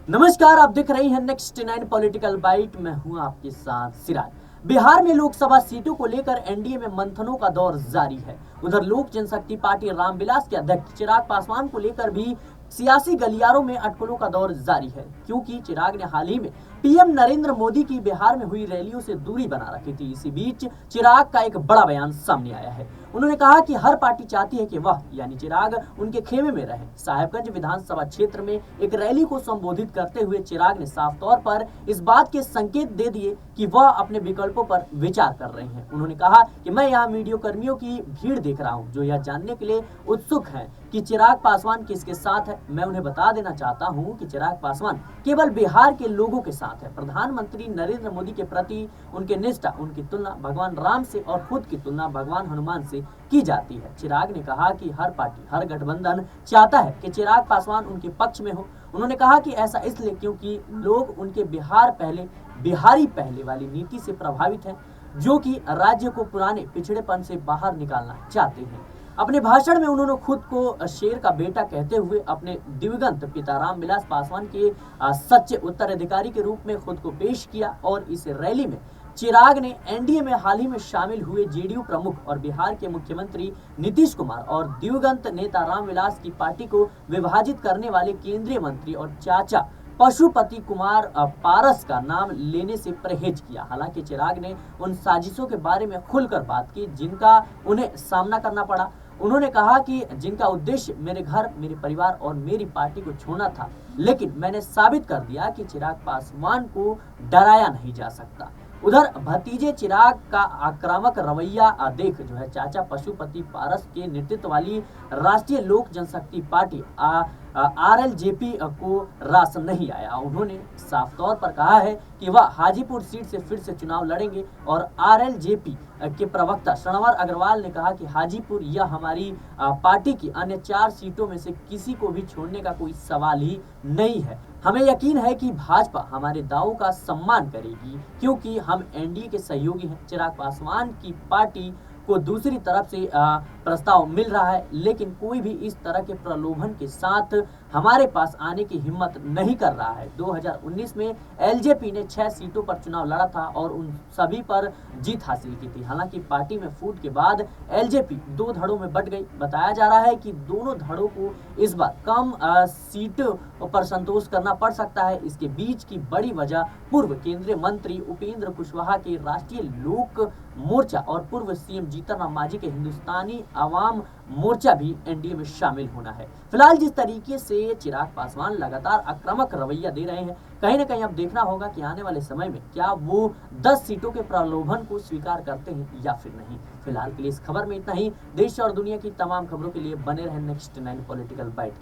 नमस्कार, आप देख रही हैं नेक्स्ट 9 पॉलिटिकल बाइट। मैं हूं आपके साथ सिराज। बिहार में लोकसभा सीटों को लेकर एनडीए में मंथनों का दौर जारी है। उधर लोक जनशक्ति पार्टी रामविलास के अध्यक्ष चिराग पासवान को लेकर भी सियासी गलियारों में अटकलों का दौर जारी है, क्योंकि चिराग ने हाल ही में पीएम नरेंद्र मोदी की बिहार में हुई रैलियों से दूरी बना रखी थी। इसी बीच चिराग का एक बड़ा बयान सामने आया है। उन्होंने कहा कि हर पार्टी चाहती है कि वह यानी चिराग उनके खेमे में रहे। साहेबगंज विधानसभा क्षेत्र में एक रैली को संबोधित करते हुए चिराग ने साफ तौर पर इस बात के संकेत दे दिए कि वह अपने विकल्पों पर विचार कर रहे हैं। उन्होंने कहा कि मैं यहाँ मीडिया कर्मियों की भीड़ देख रहा हूँ जो यह जानने के लिए उत्सुक हैं कि चिराग पासवान किसके साथ है। मैं उन्हें बता देना चाहता हूँ कि चिराग पासवान केवल बिहार के लोगों के साथ है। प्रधानमंत्री नरेंद्र मोदी के प्रति उनके निष्ठा, उनकी तुलना भगवान राम से और खुद की तुलना भगवान हनुमान से की जाती है। चिराग ने कहा कि हर पार्टी, हर गठबंधन चाहता है कि चिराग पासवान उनके पक्ष में हो। उन्होंने कहा कि ऐसा इसलिए क्योंकि लोग उनके बिहारी पहले वाली नीति से प्रभावित हैं, जो कि राज्य को पुराने पिछड़ेपन से बाहर निकालना चाहते हैं। अपने भाषण में उन्होंने खुद को शेर का बेटा कहते हुए अपने दिवंगत पिता रामविलास पासवान के सच्चे उत्तराधिकारी के रूप में खुद को पेश किया। और इस रैली में चिराग ने एनडीए में हाल ही में शामिल हुए जेडीयू प्रमुख और बिहार के मुख्यमंत्री नीतीश कुमार और दिवंगत नेता रामविलास की पार्टी को विभाजित करने वाले केंद्रीय मंत्री और चाचा पशुपति कुमार पारस का नाम लेने से परहेज किया। हालांकि चिराग ने उन साजिशों के बारे में खुलकर बात की जिनका उन्हें सामना करना पड़ा। उन्होंने कहा कि जिनका उद्देश्य मेरे घर, मेरे परिवार और मेरी पार्टी को छोड़ना था, लेकिन मैंने साबित कर दिया कि चिराग पासवान को डराया नहीं जा सकता। उधर भतीजे चिराग का आक्रामक रवैया देख जो है चाचा पशुपति पारस के नेतृत्व वाली राष्ट्रीय लोक जनशक्ति पार्टी आरएलजेपी को रास नहीं आया। उन्होंने साफ तौर पर कहा है कि वह हाजीपुर सीट से फिर से चुनाव लड़ेंगे और आरएलजेपी के प्रवक्ता शणवर अग्रवाल ने कहा कि हाजीपुर या हमारी पार्टी की अन्य 4 सीटों में से किसी को भी छोड़ने का कोई सवाल ही नहीं है। हमें यकीन है कि भाजपा हमारे दावों का सम्मान करेगी, क्योंकि हम एनडीए के सहयोगी हैं। चिराग पासवान की पार्टी को दूसरी तरफ से प्रस्ताव मिल रहा है, लेकिन कोई भी इस तरह के प्रलोभन के साथ हमारे पास आने की हिम्मत नहीं कर रहा है। 2019 में एलजेपी ने 6 सीटों पर चुनाव लड़ा था और उन सभी पर जीत हासिल की थी। हालांकि पार्टी में फूट के बाद एलजेपी 2 धड़ों में बंट गई। बताया जा रहा है कि दोनों धड़ों को इस बार कम सीटों पर संतोष करना पड़ सकता है। इसके बीच की बड़ी वजह पूर्व केंद्रीय मंत्री उपेंद्र कुशवाहा के राष्ट्रीय लोक मोर्चा और पूर्व सीएम जीतन राम मांझी के हिंदुस्तानी आवाम मोर्चा भी एनडीए में शामिल होना है। फिलहाल जिस तरीके से चिराग पासवान लगातार आक्रामक रवैया दे रहे हैं, कहीं ना कहीं अब देखना होगा कि आने वाले समय में क्या वो 10 सीटों के प्रलोभन को स्वीकार करते हैं या फिर नहीं। फिलहाल के लिए इस खबर में इतना ही। देश और दुनिया की तमाम खबरों के लिए बने रहें नेक्स्ट 9 पॉलिटिकल बाइट।